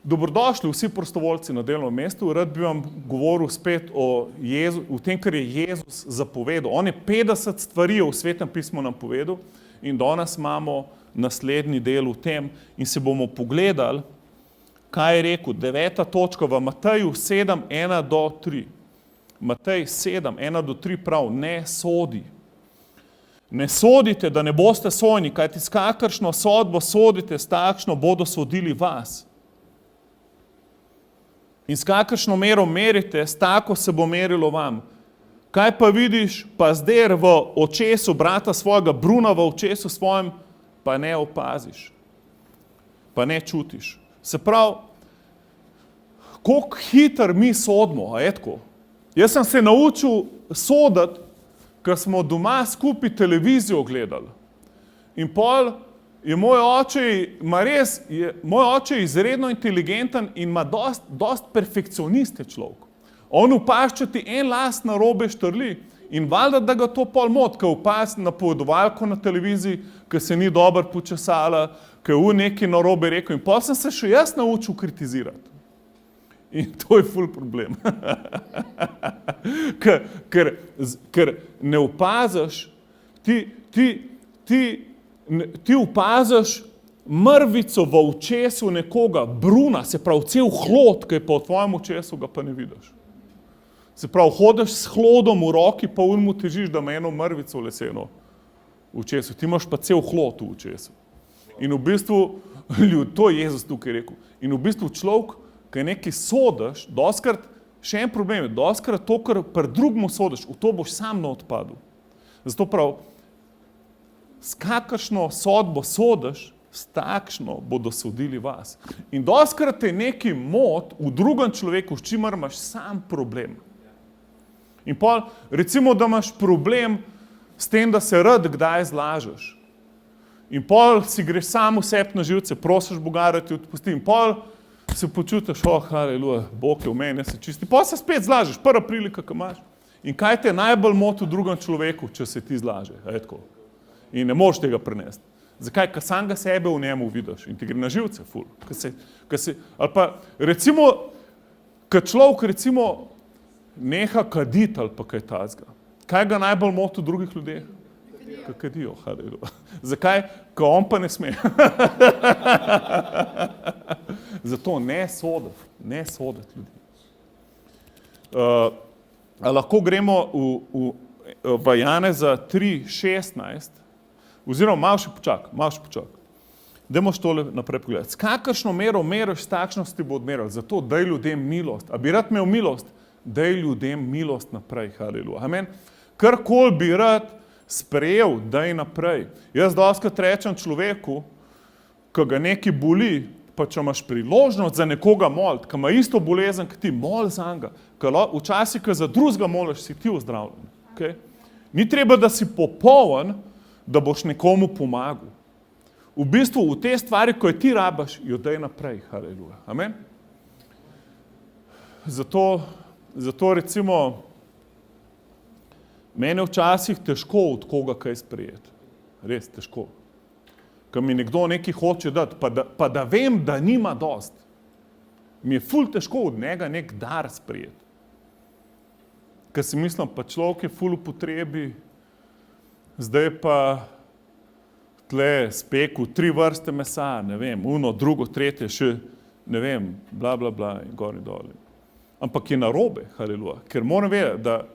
Dobrodošli vsi prostovoljci na delovnem mestu. Rad bi vam govoril spet o tem, kar je Jezus zapovedal. On je 50 stvari v Svetem pismu nam povedal in danes imamo naslednji del v tem in se bomo pogledali, kaj je rekel. 9. točka v Mateju 7, 1-3. Matej 7, 1-3 prav, ne sodi. Ne sodite, da ne boste sojeni, kajti s kakršno sodbo sodite, s takšno bodo sodili vas. In s kakršno mero merite, s tako se bo merilo vam. Kaj pa vidiš, pa zdaj v očesu brata svojega, bruna v očesu svojem, pa ne opaziš, pa ne čutiš. Se pravi, koliko hitro mi sodimo, a je tako? Jaz sem se naučil soditi, ker smo doma skupaj televizijo gledali. In pol je moj oče izredno inteligenten in ima dost perfekcionist je človek. On upazi, če ti en las narobe štrli in valjda, da ga to pol moti, ker upazi napovedovalko na televiziji, ker se ni dobro počesala, ker je nekaj narobe rekel. In pol sem se še jaz naučil kritizirati. In to je ful problem. Ker ne opaziš, ti opaziš mrvico v očesu nekoga, bruna, se pravi cel hlod, ki je pa v tvojem očesu, ga pa ne vidiš. Se pravi, hodiš s hlodom v roki, pa mu težiš, da ima eno mrvico leseno v očesu. Ti imaš pa cel hlod v očesu. In v bistvu, to je Jezus tukaj rekel, in v bistvu človek, ki nekaj sodiš, doskrat, še en problem je, doskrat to, kar pri drugmu sodiš, v to boš sam na odpadu. Zato prav, s kakršno sodbo sodiš, s takšno bodo sodili vas. In doskrat te neki mot v drugem človeku, s čimer imaš sam problem. In pol, recimo, da imaš problem s tem, da se rad kdaj zlažeš. In pol si greš sam v sebi na živce, prosiš Boga, da ti odpusti. In pol se počutiš, haleluja, Bog je v meni, jaz se čisti. Pa se spet zlažeš, prva prilika, ki imaš. In kaj te najbolj moti v drugem človeku, če se ti zlaže? In ne moreš tega prenesti. Zakaj? Ker samega sebe v njemu vidiš in ti gre na živce, ful. Ali pa recimo, kad človek recimo neha kaditi ali pa kaj tazga. Kaj ga najbolj moti v drugih ljudeh? Kaj kadijo, haleluja. Zakaj? Ker on pa ne sme. Zato ne soditi ljudi. Lahko gremo v Janeza 3:16, oziroma malo še počak. Dajmo še tole naprej pogledati. S kakršno mero meriš, s takšno ti bo odmeril. Zato daj ljudem milost. A bi rad imel milost? Daj ljudem milost naprej, haleluja. Amen. Karkoli bi rad sprejel, daj naprej. Jaz dostikrat rečem človeku, ko ga nekaj boli, pa če imaš priložnost za nekoga moliti, ki ima isto bolezen, ki ti moli za njega, včasih, ko za drugega moliš, si ti ozdravljen. Okay? Ni treba, da si popoln, da boš nekomu pomagal. V bistvu v te stvari, ko je ti rabaš, jo daj naprej. Haleluja. Amen? Zato recimo, mene včasih težko od koga kaj sprejeti. Res težko. Ko mi nekdo nekaj hoče dati, pa da vem, da nima dost. Mi je ful težko od njega nek dar sprejeti. Ker si mislim, pa človek je ful v potrebi, zdaj pa tle speku 3 vrste mesa, ne vem, drugo, tretje, še, ne vem, bla, bla, bla, in gor in dol. Ampak je narobe, haleluja, ker moram vedeti, da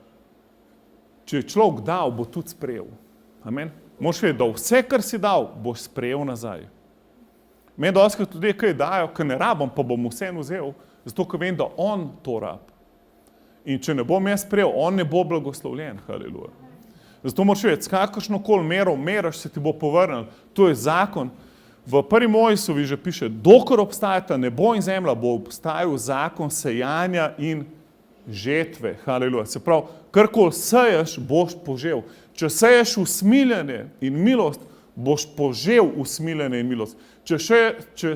če je človek dal, bo tudi sprejel. Amen. Moš vedeti, da vse, kar si dal, boš sprejel nazaj. Meni dostikrat ljudje kaj dajo, ker ne rabam, pa bom vseeno vzel, zato ker vem, da on to rab. In če ne bom jaz sprejel, on ne bo blagoslovljen, haleluja. Zato moraš vedeti, s kakršnokoli mero meriš, se ti bo povrnil. To je zakon. V 1. Mojsovi že piše, dokler obstajata nebo in zemlja, bo obstajal zakon sejanja in žetve, haleluja. Se pravi, karkoli seješ, boš požel. Če seješ usmiljenje in milost, boš požel usmiljenje in milost. Če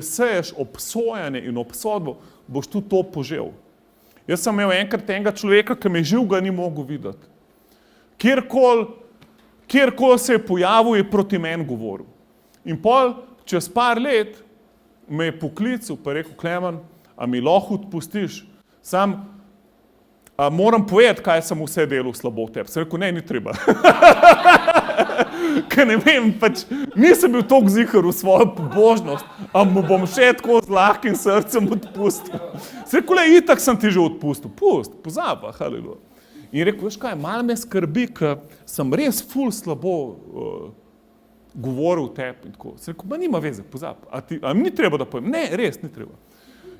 seješ obsojanje in obsodbo, boš tudi to požel. Jaz sem imel enkrat enega človeka, ki me živega ni mogel videti. Kjerkoli se je pojavil, je proti meni govoril. In pol, čez par let, me je poklical, pa je rekel, Klemen, a mi lahko odpustiš, moram povedati, kaj sem vse delal slabo v tebi. Sem rekel, ne, ni treba. Ker ne vem, pač nisem bil toliko ziher v svojo pobožnost, a mu bom še tako z lahkim srcem odpustil. Sem rekel, itak sem ti že odpustil. Pozaba, haleluja. In rekel, veš kaj, malo me skrbi, ker sem res ful slabo govoril v tebi in tako. Sem rekel, nima veze, pozab. A mi ni treba, da povem? Ne, res ni treba.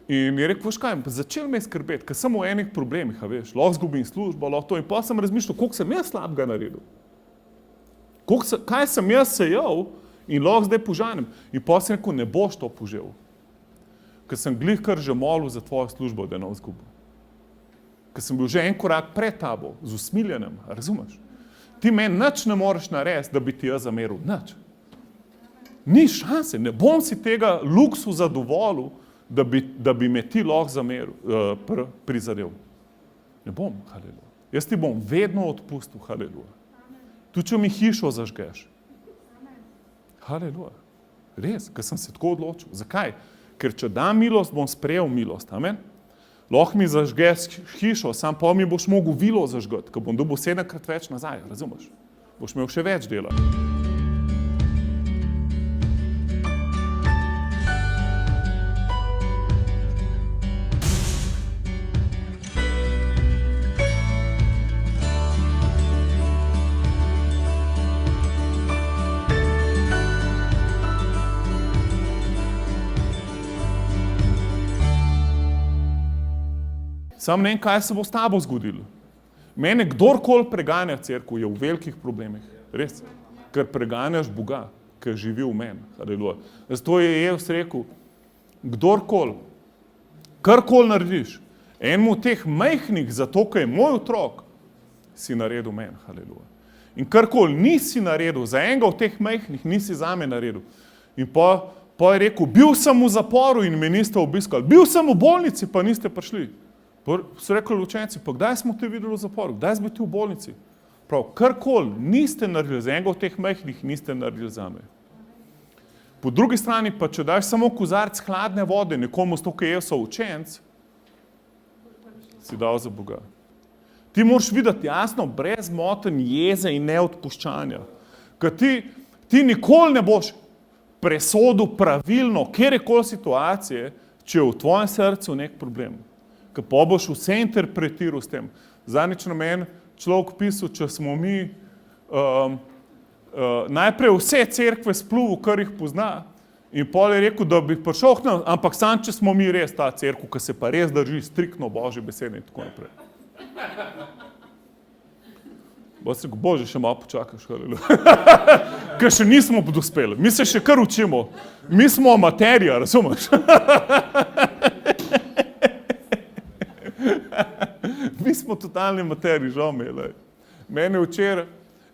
In je rekel, veš kaj, začel me skrbeti, ker sem v enih problemih, a veš, lahko zgubim službo, lahko to. In pa sem razmišljal, koliko sem jaz slabega naredil. Kaj sem jaz sejal in lahko zdaj požanem. In pa sem rekel, ne boš to požel. Ker sem glih kar že molil za tvojo službo, da je ne izgubil. Ker sem bil že en korak pred tabo, z usmiljenjem, razumeš? Ti meni nič ne moreš narediti, da bi ti jaz zameril, nič. Ni šanse, ne bom si tega luksuza dovolil, da bi me ti lahko prizadel. Ne bom, haleluja. Jaz ti bom vedno odpustil, haleluja. Tudi če mi hišo zažgeš. Haleluja. Res, ker sem se tako odločil. Zakaj? Ker če dam milost, bom sprejel milost. Amen? Lahko mi zažgeš hišo, sam pa mi boš mogel vilo zažgati, ker bom dobil 7-krat več nazaj, razumeš? Boš imel še več dela. Sam ne vem, kaj se bo s tabo zgodilo. Mene kdorkoli preganja cerkev, je v velikih problemih. Res. Ker preganjaš Boga, ki živi v meni. Haleluja. Zato je Jezus rekel, kdorkoli, karkoli narediš, enemu od teh majhnih, zato ker je moj otrok, si naredil meni. Haleluja. In karkoli nisi naredil, za enega od teh majhnih nisi zame naredil. In pa je rekel, bil sem v zaporu in me niste obiskali. Bil sem v bolnici, pa niste prišli. So rekli učenci, pa kdaj smo te videli v zaporu, kdaj si bil ti v bolnici? Prav, karkoli niste naredili za enega od teh majhnih, niste naredili za me. Po drugi strani pa, če daš samo kozarec hladne vode nekomu, s to, ki je so učenc, si dal za Boga. Ti moraš videti jasno, brez motenj, jeze in neodpuščanja. Ker ti nikoli ne boš presodil pravilno, kjerkoli situacije, če je v tvojem srcu nek problem. Ker pa boš vse interpretiral s tem. Zadnjič na meni človek pisal, če smo mi najprej vse cerkve spluvu, kar jih pozna, in pol je rekel, da bi prišel k nam, ampak sam, če smo mi res ta cerkev, ki se pa res drži striktno Božje besede in tako naprej. Bože, še malo počakaš, haleluja. Ker še nismo dospeli, mi se še kar učimo. Mi smo amaterija, razumeš? Mi smo totalni materi, žal mi je. Mene včeraj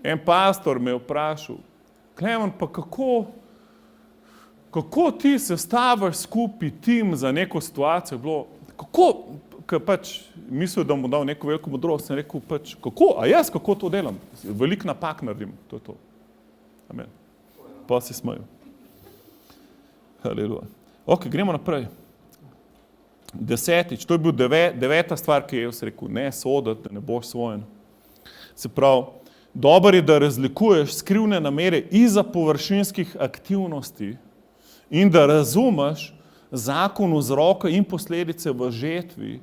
en pastor me je vprašal, Klemen, pa kako ti sestaviš skupaj tim za neko situacijo? Kako, ker pač mislil, da mu dal neko veliko modrost, sem rekel pač, kako to delam? Veliko napak naredim, to je to. Amen. Pa si smejo. Haleluja. Ok, gremo naprej. 10. To je bil 9. stvar, ki je Jezus rekel, ne soditi, da ne boš sojen. Se pravi, dobro je, da razlikuješ skrivne namere izza površinskih aktivnosti in da razumeš zakon vzroka in posledice v žetvi,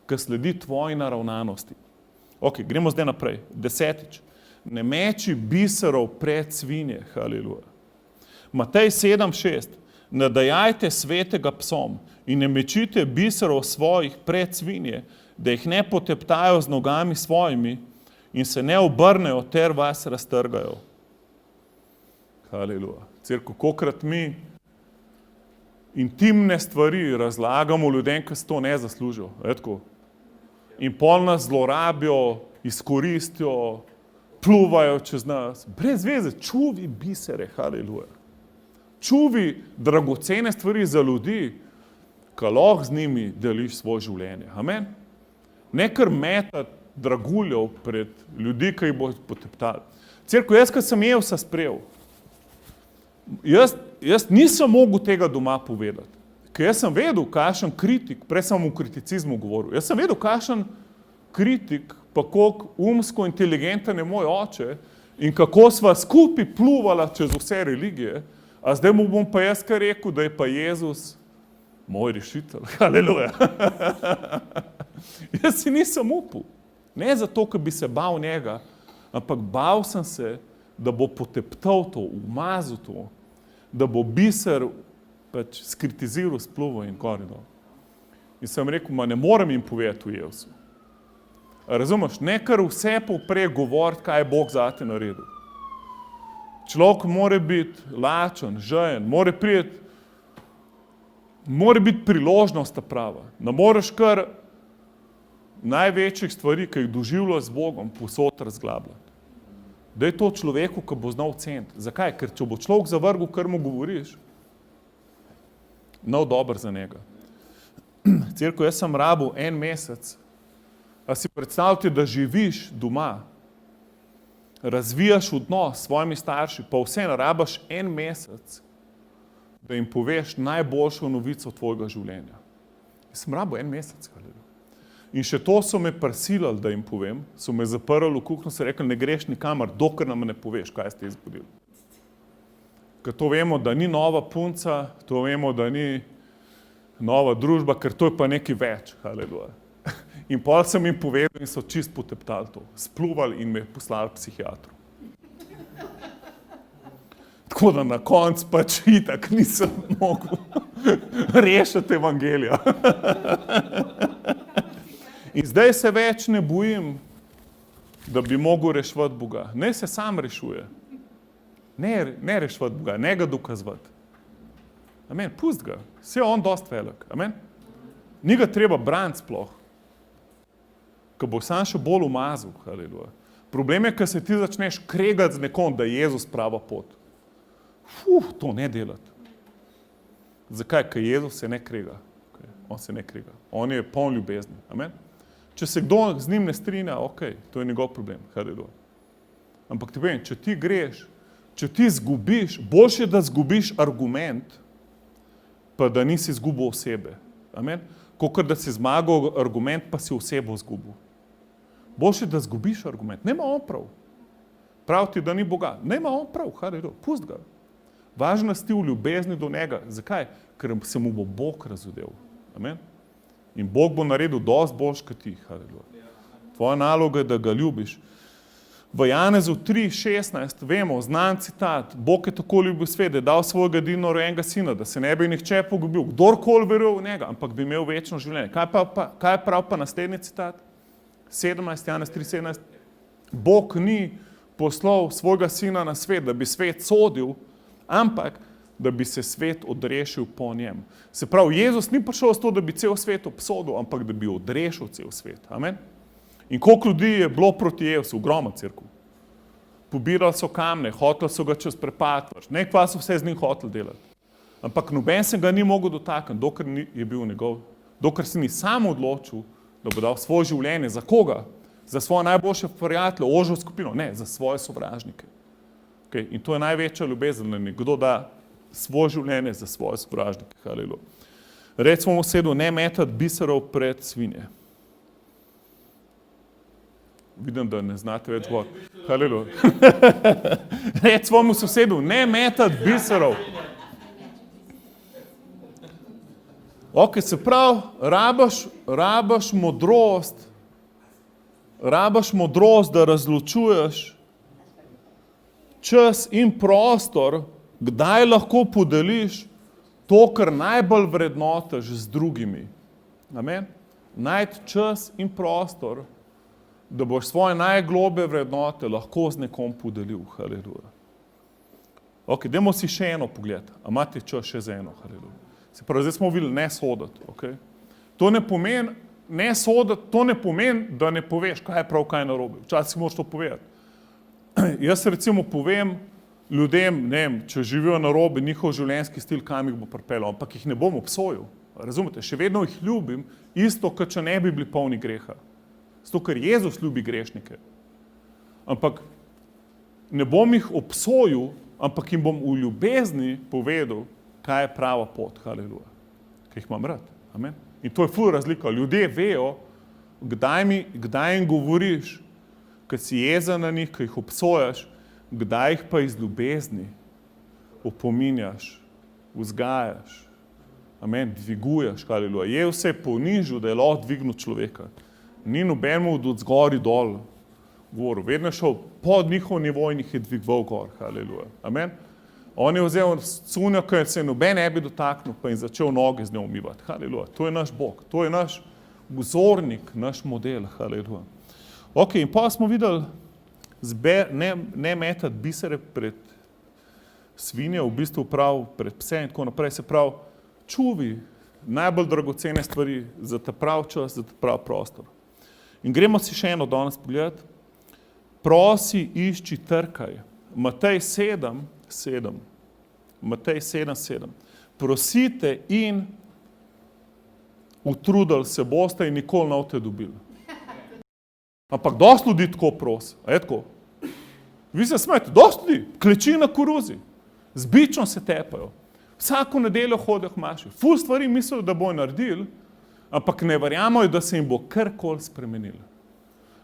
ki sledi tvoji naravnanosti. Ok, gremo zdaj naprej. 10. Ne meči biserov pred svinje. Haleluja. Matej 7:6. Ne dajajte svetega psom in ne mečite biserov svojih pred svinje, da jih ne poteptajo z nogami svojimi in se ne obrnejo ter vas raztrgajo. Haleluja. Cerkev, kolikrat mi intimne stvari razlagamo ljudem, ki se to ne zaslužijo. In pol nas zlorabijo, izkoristijo, pluvajo čez nas. Brez veze, čuvi bisere, haleluja. Čuvi dragocene stvari za ljudi, ki lahko z njimi deliš svoje življenje. Amen? Ne kar metati draguljev pred ljudi, ki jih boš poteptali. Cerkev, jaz, ko sem Jezusa sprejel, jaz nisem mogel tega doma povedati. Ker jaz sem vedel, kakšen kritik, prej sem o kriticizmu govoril, jaz sem vedel, kakšen kritik, pa koliko umsko inteligenten je moj oče in kako sva skupaj pluvala čez vse religije, a zdaj mu bom pa jaz kar rekel, da je pa Jezus moj rešitelj. Haleluja. Jaz si nisem upal. Ne zato, ker bi se bal njega, ampak bal sem se, da bo poteptal to, umazal to, da bo biser pač skritiziral, spluval in koridor. In sem rekel, ne morem jim povedati v Jezusu. Razumeš, ne kar vse poprej govoriti, kaj je Bog zate naredil. Človek mora biti lačen, žejen, mora biti priložnost ta prava. Ne moreš kar največjih stvari, ki jih doživljaš z Bogom, povsod razglabljati. Da je to človeku, ki bo znal ceniti. Zakaj? Ker če bo človek zavrgel, kar mu govoriš, nov dober za njega. Cerko, jaz sem rabil 1 mesec. A si predstavljate, da živiš doma, razvijaš odnos s svojimi starši, pa vse narabaš 1 mesec, da jim poveš najboljšo novico tvojega življenja. Jaz sem rabil 1 mesec. In še to so me prisilili, da jim povem, so me zaprli v kuhinjo, so rekli, ne greš nikamor, dokler nam ne poveš, kaj ste izbudili. Ker to vemo, da ni nova punca, to vemo, da ni nova družba, ker to je pa nekaj več. Haleluja. In pol sem jim povedal in so čist poteptali to. Spluvali in me poslali psihiatru. Tako da na koncu pač itak nisem mogel rešiti evangelija. In zdaj se več ne bojim, da bi mogel reševati Boga. Ne se sam rešuje. Ne reševati Boga, ne ga dokazovati. Amen, pust ga. Vse je on dost velik. Amen. Ni ga treba braniti sploh. Ko bo sam še bolj umazal. Haleluja. Problem je, ko se ti začneš kregati z nekom, da je Jezus prava pot. To ne delati. Zakaj? Ker Jezus se ne krega. On se ne krega. On je poln ljubezni. Amen. Če se kdo z njim ne strinja, to je njegov problem. Haleluja. Ampak ti povem, če ti greš, če ti zgubiš, boljše, da zgubiš argument, pa da nisi zgubil osebe. Amen. Kakor da si zmagal argument, pa si osebo zgubil. Boljše, da zgubiš argument. Nema on prav. Prav ti, da ni Boga. Nema on prav. Haleluja. Pust ga. Važno si ti v ljubezni do njega. Zakaj? Ker se mu bo Bog razodel. Amen. In Bog bo naredil dosti boljš kot ti. Haleluja. Tvoja naloga je, da ga ljubiš. V Janezu 3:16 vemo, znan citat, Bog je tako ljubil svet, da je dal svojega edinorojenega sina, da se ne bi nihče pogubil, kdorkoli verjel v njega, ampak bi imel večno življenje. Kaj je prav pa naslednji citat? 17, Janez 3:17. Bog ni poslal svojega sina na svet, da bi svet sodil, ampak da bi se svet odrešil po njem. Se pravi, Jezus ni prišel s to, da bi cel svet obsodil, ampak da bi odrešil cel svet. Amen. In koliko ljudi je bilo proti Jezusu, ogromno cerkev. Pobirali so kamne, hoteli so ga čez prepad, nekva so vse z njim hoteli delati. Ampak noben se ga ni mogel dotakniti, dokler se ni sam odločil, da bo dal svoje življenje. Za koga? Za svoje najboljše prijatelje, ožjo skupino? Ne, za svoje sovražnike. In to je največja ljubezen, da nekdo da svoje življenje za svoje sovražnike. Haleluja. Recimo v sedu, ne metati biserov pred svinje. Vidim, da ne znate več govoriti. Haleluja. Reci svojemu sosedu, ne metati biserov. Se pravi, rabaš modrost, da razločuješ čas in prostor, kdaj lahko podeliš to, kar najbolj vrednotiš z drugimi. Amen? Najti čas in prostor, da boš svoje najgloblje vrednote lahko z nekom podelil. Haleluja. Dajmo si še eno pogled. A imate čas še za eno? Haleluja. Se pravi, zdaj smo videli ne soditi. To ne pomeni, ne soditi, to ne pomeni, da ne poveš, kaj je prav, kaj je narobe. Včasih moraš to povedati. Jaz recimo povem ljudem, ne vem, če živijo narobe, njihov življenjski stil, kam jih bo pripeljal, ampak jih ne bom obsojil. Razumete? Še vedno jih ljubim, isto, kot če ne bi bili polni greha. Zato, ker Jezus ljubi grešnike. Ampak ne bom jih obsojil, ampak jim bom v ljubezni povedal, kaj je prava pot. Haleluja. ki jih imam rad. Amen. In to je ful razlika. Ljudje vejo, kdaj jim govoriš, ko si jezen na njih, ko jih obsojaš, kdaj jih pa iz ljubezni opominjaš, vzgajaš. Amen, dviguješ, haleluja. Je vse ponižil, da je lahko dvignil človeka. Ni nobenemu od zgori dol govoril. Vedno šel pod njihov nivo in jih je dvigval gor, haleluja. Amen. On je vzel cunjo, ki se noben ne bi dotaknil, pa in začel noge z njo umivati. Haleluja. To je naš Bog, to je naš vzornik, naš model, haleluja. Ok, in pa smo videli ne metati bisere pred svinje, v bistvu prav pred pse in tako naprej, se pravi, čuvi najbolj dragocene stvari za ta prav čas, za ta prav prostor. In gremo si še eno danes pogledati. Prosi, išči, trkaj. Matej 7:7. Matej 7:7. Prosite in utrudili se boste in nikoli ne boste dobili. Ampak dosti ljudi tako prosi. A je tako? Vi se smete, dosti ljudi, kleči na koruzi. Z bičom se tepajo. Vsako nedeljo hodijo k maši. Ful stvari mislijo, da bojo naredili, ampak ne verjamajo, da se jim bo karkoli spremenilo.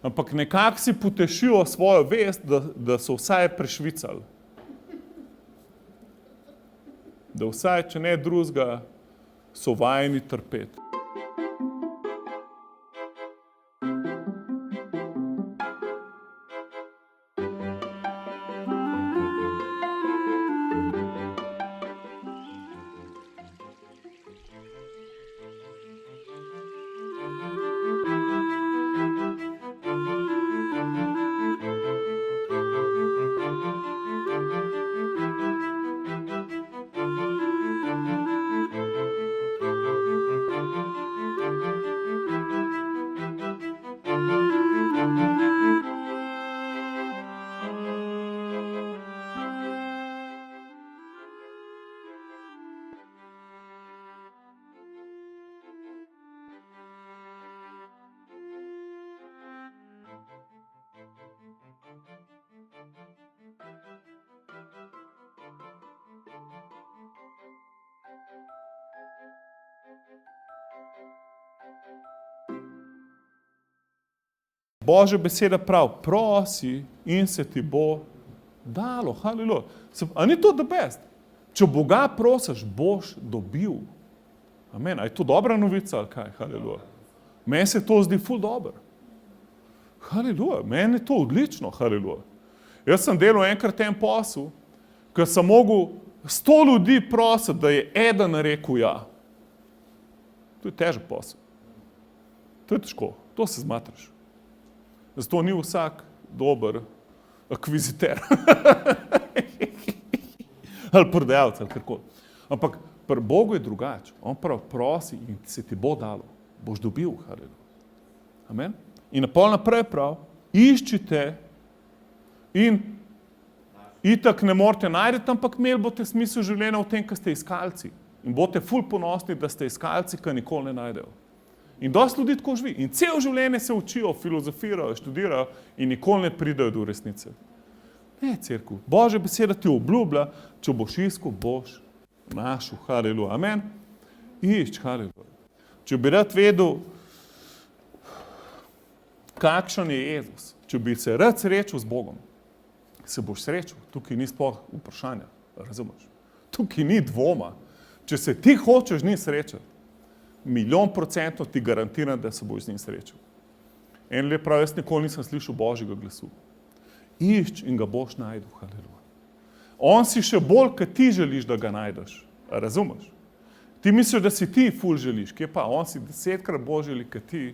Ampak nekako si potešijo svojo vest, da so vsaj prešvicali. Da vsaj, če ne drugega, so vajeni trpeti. Božja beseda pravi, prosi in se ti bo dalo. Haleluja. A ni to the best? Če Boga prosiš, boš dobil. Amen. A je to dobra novica ali kaj? Haleluja. Meni se to zdi ful dobro. Haleluja. Meni je to odlično. Haleluja. Jaz sem delal enkrat en posel, ker sem mogel 100 ljudi prositi, da je eden rekel ja. To je težek posel. To je težko. To se zmatraš. Zato ni vsak dober akviziter. Ali prodajalec, ali karkoli. Ampak pri Bogu je drugače. On prav prosi in se ti bo dalo. Boš dobil, haleluja. Amen. In napol naprej prav, iščite in itak ne morete najti, ampak imeli boste smisel življenja v tem, ko ste iskalci. In boste ful ponosni, da ste iskalci, ki nikoli ne najdejo. In dosti ljudi tako živi. In cel življenje se učijo, filozofirajo, študirajo in nikoli ne pridejo do resnice. Ne, cerkev. Božja beseda ti obljublja, če boš iskal, boš našel. Haleluja. Amen. Išč, haleluja. Če bi rad vedel, kakšen je Jezus, če bi se rad srečal z Bogom, se boš srečal. Tukaj ni sploh vprašanja. Razumeš? Tukaj ni dvoma. Če se ti hočeš z njim srečati, 100% ti garantiram, da se boš z njim srečal. En lep prav, jaz nikoli nisem slišal Božjega glasu. Išč in ga boš najdel, haleluja. On si še bolj, kot ti želiš, da ga najdeš. Razumeš? Ti misliš, da si ti ful želiš, kje pa? On si 10-krat bolj želi, kot ti,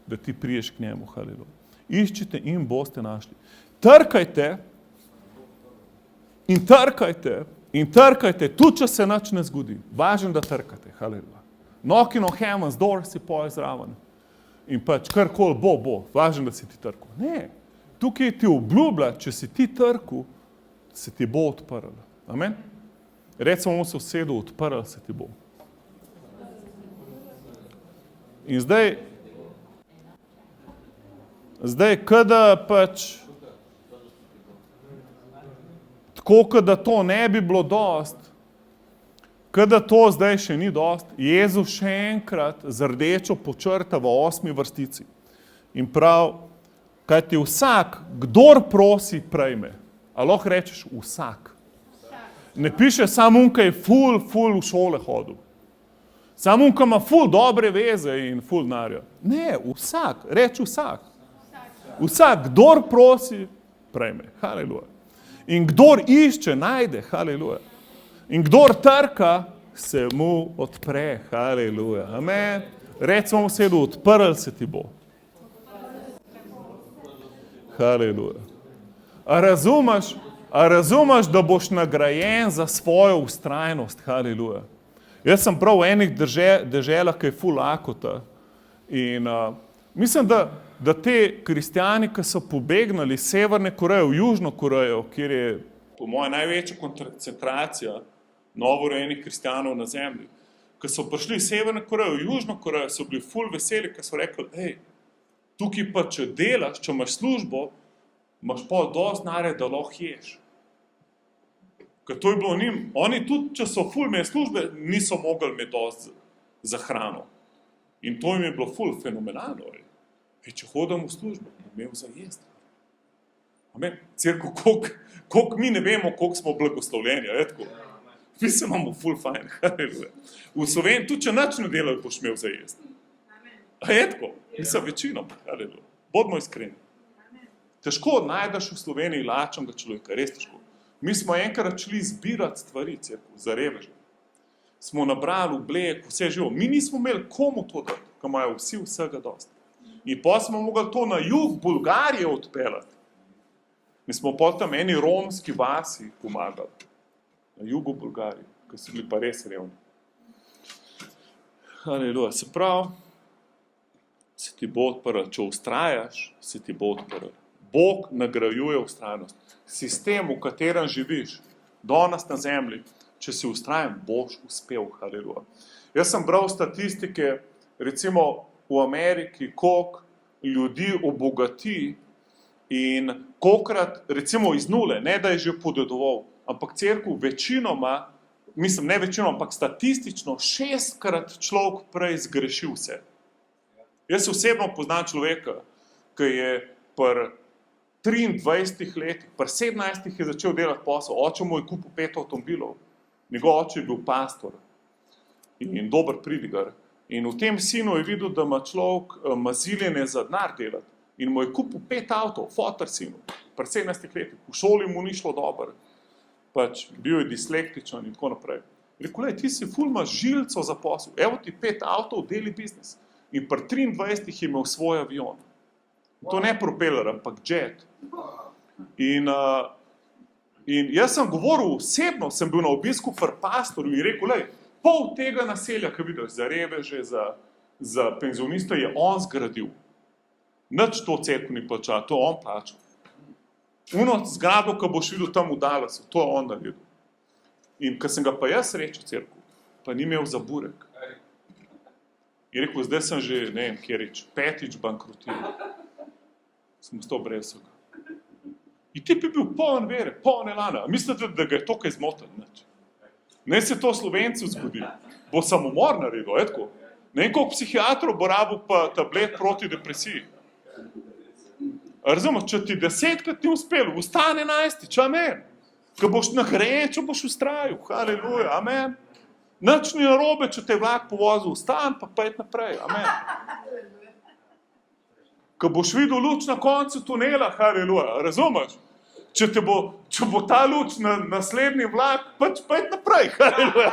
da ti priješ k njemu, haleluja. Iščite in boste našli. Trkajte in trkajte in trkajte, tudi če se nič ne zgodi. Važno, da trkate, haleluja. Knocking on heaven's door si poje zraven. In pač karkoli bo. Važno, da si ti trkal. Ne. Tukaj ti obljublja, če si ti trkal, se ti bo odprl. Amen? Recimo se sosedu, odprl se ti bo. In zdaj, kada pač tako, da to ne bi bilo dost, Kada to zdaj še ni dost, Jezus še enkrat z rdečo počrta v 8. vrstici. In prav, kaj ti vsak, kdor prosi, prejme. A lahko rečeš vsak. Ne piše samo on, ki je ful v šole hodil. Samo on, ki ima ful dobre veze in ful denarja. Ne, vsak, reči vsak. Vsak, kdor prosi, prejme. Haleluja. In kdor išče, najde. Haleluja. In kdor trka, se mu odpre. Haleluja. Amen. Recimo v sedu, odprl se ti bo. Haleluja. A razumeš, da boš nagrajen za svojo vztrajnost? Haleluja. Jaz sem prav v enih deželah, ki je ful lakota. In mislim, da te kristjani, ki so pobegnali iz Severne Koreje v Južno Korejo, kjer je po moje največja koncentracija novorojenih kristjanov na zemlji, ki so prišli iz Severne Koreje v Južno Korejo, so bili ful veseli, ker so rekli, tukaj pa če delaš, če imaš službo, imaš pa dosti denarja, da lahko ješ. Ker to je bilo njim. Oni tudi, če so ful imeli službe, niso mogli imeti dosti za hrano. In to jim je bilo ful fenomenalno. Če hodim v službo, bom imel za jesti. Amen. Cerko, koliko mi ne vemo, koliko smo blagoslovljeni. Mi se imamo ful fajn. V Sloveniji, tudi če nič ne delajo, boš imel za jesti. Mislim, večino. Bodimo iskreni. Težko najdeš v Sloveniji lačnega človeka, res težko. Mi smo enkrat šli zbirati stvari, za reveže. Smo nabrali oblek, vse živo. Mi nismo imeli komu to dati, ko imajo vsi vsega dosti. In pa smo mogli to na jug Bulgarije odpeljati. Mi smo potem eni romski vasi pomagali. Na jugu Bulgarije, ki so bili pa res revni. Haleluja. Se pravi, se ti bo odprl. Če vztrajaš, se ti bo odprl. Bog nagrajuje vztrajnost. Sistem, v katerem živiš, danes na zemlji, če si vztrajen, boš uspel. Haleluja. Jaz sem bral statistike, recimo v Ameriki, koliko ljudi obogati in kolikrat, recimo iz nule, ne da je že podedoval, ampak cerkev večinoma, mislim ne večinoma, ampak statistično 6-krat človek prej zgrešil se. Jaz osebno poznam človeka, ki je pri 23 letih, pri 17 je začel delati posel, oče mu je kupil 5 avtomobilov, njegov oče je bil pastor in dober pridigar. In v tem sinu je videl, da ima človek maziljenje za denar delati in mu je kupil 5 avtov, fotor sinu, pri 17 letih, v šoli mu ni šlo dobro, pač bil je dislektičen in tako naprej. Rekel, ti si ful imaš žilco za posel, evo ti 5 avtov, deli biznis. In pri 23 je imel svoj avion. To ne propeler, ampak jet. In jaz sem govoril osebno, sem bil na obisku pri pastorju in rekel, pol tega naselja, ki vidiš, za reveže, za penzioniste, je on zgradil. Nič to cerkev ni plačal, to on plačal. Uno zgrado, ki boš videl tam v Dallasu, to je on naredil. In ko sem ga pa jaz srečal cerkev, pa ni imel za burek. In rekel, zdaj sem že, ne vem, kjerič, 5. bankrotiral. Sem ostal brez vsega. In ti bi bil poln vere, poln elana. Mislite, da ga je to kaj zmotil? Ne se to Slovencu zgodi. Bo samomor naredil, etko. Ne vem, koliko psihiatrov bo rabil pa tablet proti depresiji. Razumeš, če ti 10-krat ni uspel, vstane 11, amen. Ko boš nagrajen, če boš vztrajal, haleluja, amen. Nič ni narobe, če te vlak povozil, vstan pa pojdi naprej, amen. Ko boš videl luč na koncu tunela, haleluja, razumeš? Če bo ta luč na naslednji vlak, pač pojdi naprej, haleluja.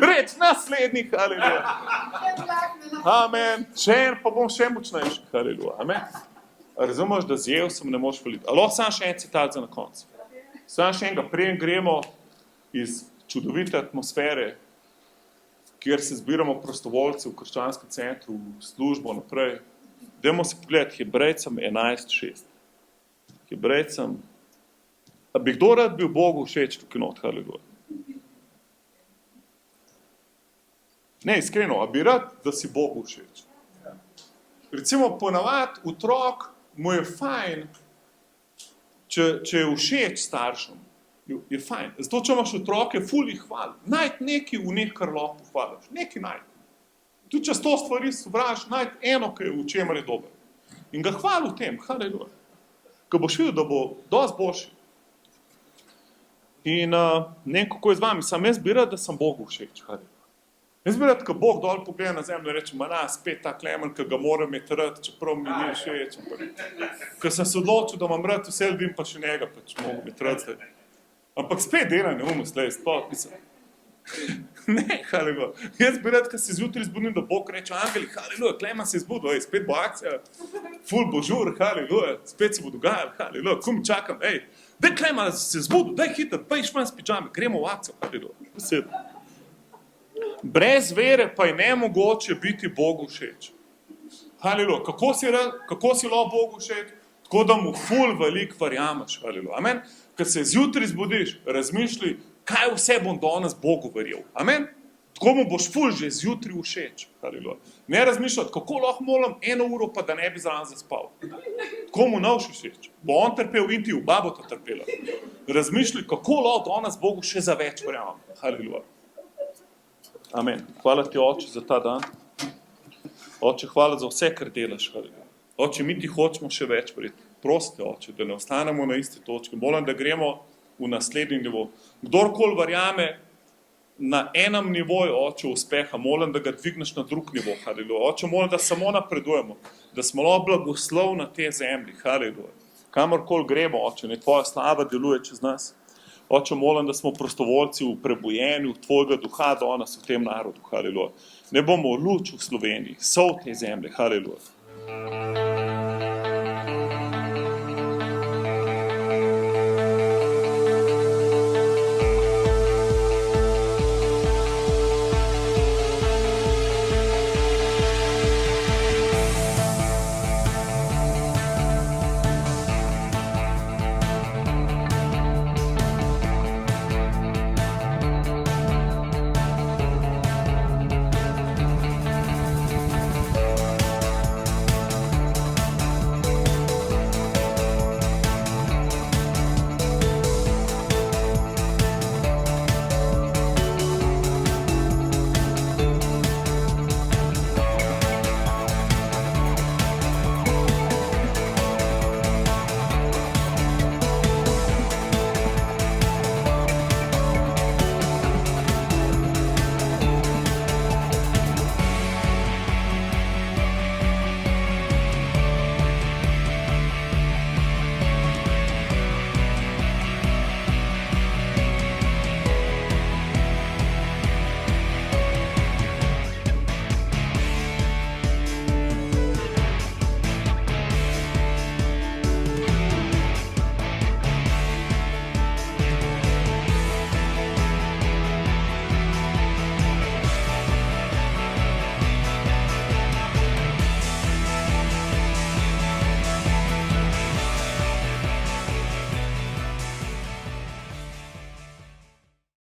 Reč, naslednji, haleluja. Amen. Še en, pa bom še močnejši, haleluja, amen. Razumeš, da zjel sem ne moš veliti. Alo, sam še en citat za na koncu. Sam še enega, preden gremo iz čudovite atmosfere, kjer se zbiramo prostovoljci v krščanskem centru, v službo naprej. Dajmo si pogledati Hebrejcem 11.6. Hebrejcem, a bi kdo rad bil Bogu všeč tukaj not, haleluja? Ne, iskreno, a bi rad, da si Bogu všeč? Recimo, ponavadi otrok mu je fajn, če je všeč staršem. je fajn. Zato, če imaš otroke, ful jih hvali. Najti nekaj v njih, kar lahko pohvališ. Nekaj najti. Tudi če 100 stvari sovražiš, najti eno, ki je v čemer je dober. In ga hvali v tem, haleluja. Ko boš videl, da bo dosti boljši. In ne vem, kako je z vami, sam jaz bi rad, da sem Bogu všeč, haleluja. Jaz bi rad, ko Bog dol pogleda na zemljo in reče, spet ta Klemen, ki ga moram imeti rad, čeprav mi ni všeč. Ko sem se odločil, da imam rad vse ljudi, pa še njega, pač moram imeti rad zdaj. Ampak spet dela neumislej, sploh mislim. Ne, haleluja. Jaz bi rad, ko se zjutraj zbudim, da Bog reče, angeli, haleluja, Klemen se je zbudil, spet bo akcija, ful bo žur, haleluja, spet se bo dogajalo, haleluja, ko mi čakam, daj Klemen se je zbudil, daj hiter, pa iš ven s pižame, gremo v akcijo, haleluja. Brez vere pa je nemogoče biti Bogu všeč. Haleluja. Kako si lahko Bogu všeč? Tako da mu ful velik verjameš. Haleluja. Amen. Ko se zjutraj zbudiš, razmišljaj, kaj vse bom danes Bogu verjel. Amen. Tako mu boš ful že zjutraj všeč. Haleluja. Ne razmišljati, kako lahko molim 1 uro, pa da ne bi zraven zaspal. Tako mu navš všeč. Bo on trpel in ti oba bo to trpela. Razmišljaj, kako lahko danes Bogu še za več verjamem. Haleluja. Amen. Hvala ti, Oče, za ta dan. Oče, hvala za vse, kar delaš. Oče, mi ti hočemo še več verjeti. Prosti, Oče, da ne ostanemo na isti točki. Molim, da gremo v naslednji nivo. Kdorkoli verjame na enem nivoju, Oče, uspeha, molim, da ga dvigneš na drug nivo. Haleluja. Oče, molim, da samo napredujemo, da smo lahko blagoslov na tej zemlji. Haleluja. Kamorkoli gremo, Oče, ne tvoja slava deluje čez nas. Oče, molim, da smo prostovoljci v prebujenju tvojega duha danes v tem narodu. Haleluja. Ne bomo luč v Sloveniji, sol te zemlje. Haleluja.